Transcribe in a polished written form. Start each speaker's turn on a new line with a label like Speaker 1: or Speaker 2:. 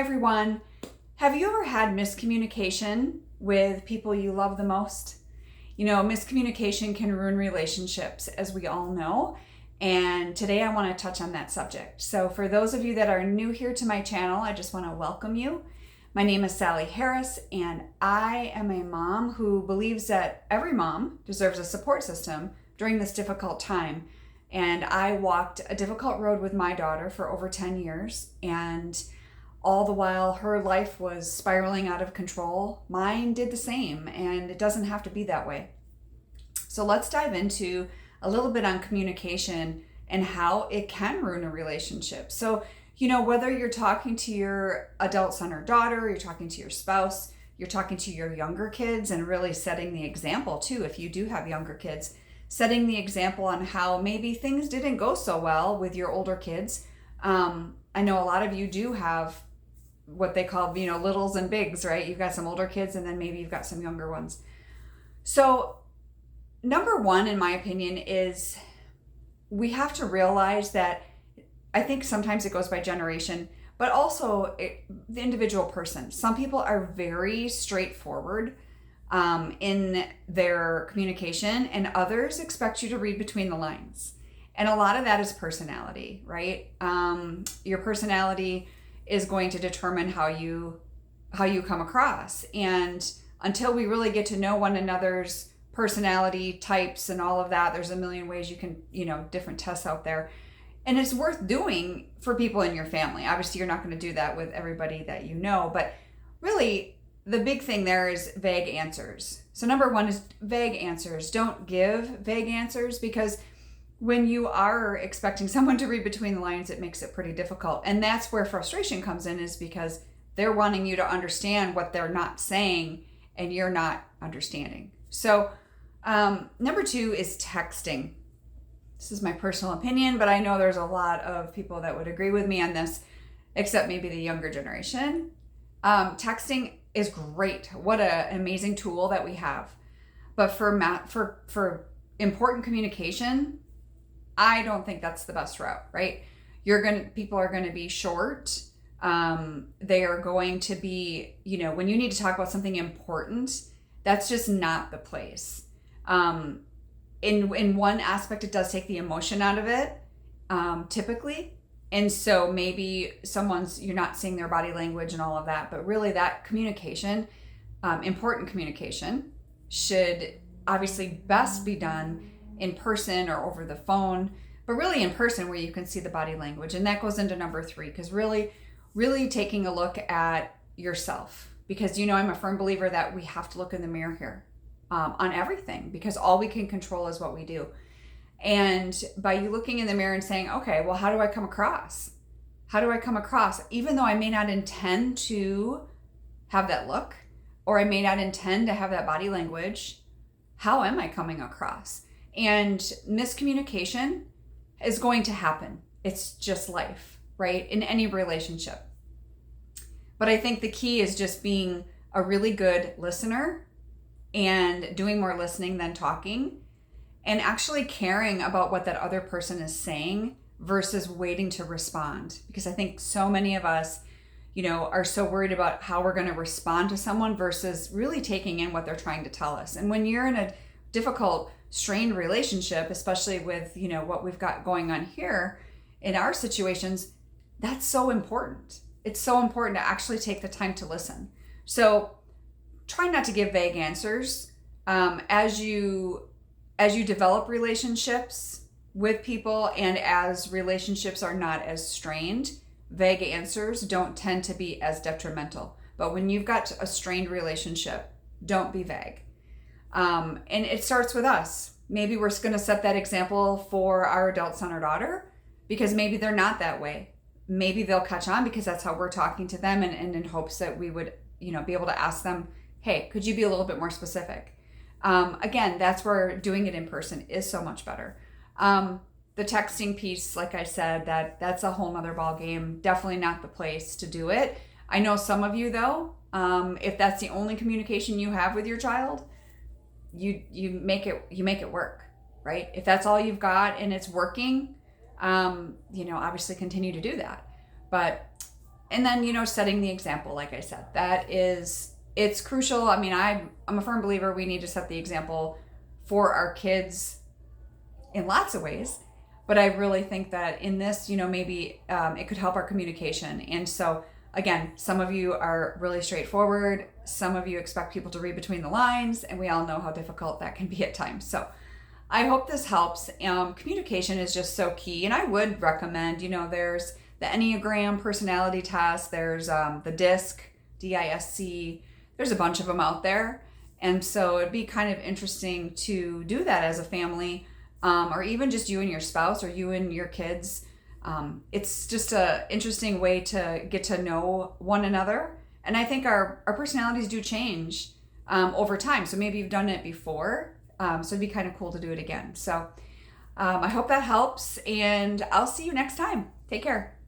Speaker 1: everyone. Have you ever had miscommunication with people you love the most? You know, miscommunication can ruin relationships, as we all know. And today I want to touch on that subject. So for those of you that are new here to my channel, I just want to welcome you. My name is Sally Harris, and I am a mom who believes that every mom deserves a support system during this difficult time. And I walked a difficult road with my daughter for over 10 years, and all the while her life was spiraling out of control. Mine did the same, and it doesn't have to be that way. So let's dive into a little bit on communication and how it can ruin a relationship. So, you know, whether you're talking to your adult son or daughter, you're talking to your spouse, you're talking to your younger kids, and really setting the example too, if you do have younger kids, setting the example on how maybe things didn't go so well with your older kids. I know a lot of you do have what they call, you know, littles and bigs, right? You've got some older kids and then maybe you've got some younger ones. So number one, in my opinion, is we have to realize that I think sometimes it goes by generation, but also the individual person. Some people are very straightforward in their communication, and others expect you to read between the lines. And a lot of that is personality, right? Your personality is going to determine how you come across. And until we really get to know one another's personality types and all of that, there's a million ways you can, different tests out there. And it's worth doing for people in your family. Obviously, you're not going to do that with everybody that you know, but really, the big thing there is vague answers. So number one is vague answers. Don't give vague answers, because when you are expecting someone to read between the lines, it makes it pretty difficult. And that's where frustration comes in, is because they're wanting you to understand what they're not saying and you're not understanding. So number two is texting. This is my personal opinion, but I know there's a lot of people that would agree with me on this, except maybe the younger generation. Texting is great. What an amazing tool that we have. But for important communication, I don't think that's the best route, right? People are going to be short. They are going to be, when you need to talk about something important, that's just not the place. In one aspect, it does take the emotion out of it, typically. And so maybe you're not seeing their body language and all of that, but really that communication, important communication, should obviously best be done in person or over the phone, but really in person where you can see the body language. And that goes into number three, because really taking a look at yourself, because, I'm a firm believer that we have to look in the mirror here on everything, because all we can control is what we do. And by you looking in the mirror and saying, okay, well, how do I come across? How do I come across? Even though I may not intend to have that look, or I may not intend to have that body language, how am I coming across? And miscommunication is going to happen. It's just life, right? In any relationship. But I think the key is just being a really good listener and doing more listening than talking, and actually caring about what that other person is saying versus waiting to respond. Because I think so many of us, are so worried about how we're going to respond to someone versus really taking in what they're trying to tell us. And when you're in a difficult, strained relationship, especially with, what we've got going on here in our situations, that's so important. It's so important to actually take the time to listen. So try not to give vague answers. As you develop relationships with people, and as relationships are not as strained, vague answers don't tend to be as detrimental. But when you've got a strained relationship, don't be vague. And it starts with us. Maybe we're going to set that example for our adult son or daughter, because maybe they're not that way. Maybe they'll catch on because that's how we're talking to them, and in hopes that we would, be able to ask them, hey, could you be a little bit more specific? Again, that's where doing it in person is so much better. The texting piece, like I said, that's a whole nother ball game. Definitely not the place to do it. I know some of you though, if that's the only communication you have with your child, you make it work, right? If that's all you've got and it's working, obviously continue to do that. But And then, setting the example, like I said, it's crucial. I mean, I'm a firm believer we need to set the example for our kids in lots of ways. But I really think that in this, maybe it could help our communication. And so, again, some of you are really straightforward. Some of you expect people to read between the lines, and we all know how difficult that can be at times. So I hope this helps. Communication is just so key. And I would recommend, there's the Enneagram personality test. There's the DISC, DISC. There's a bunch of them out there. And so it'd be kind of interesting to do that as a family, or even just you and your spouse or you and your kids. It's just an interesting way to get to know one another. And I think our personalities do change over time. So maybe you've done it before. So it'd be kind of cool to do it again. So I hope that helps. And I'll see you next time. Take care.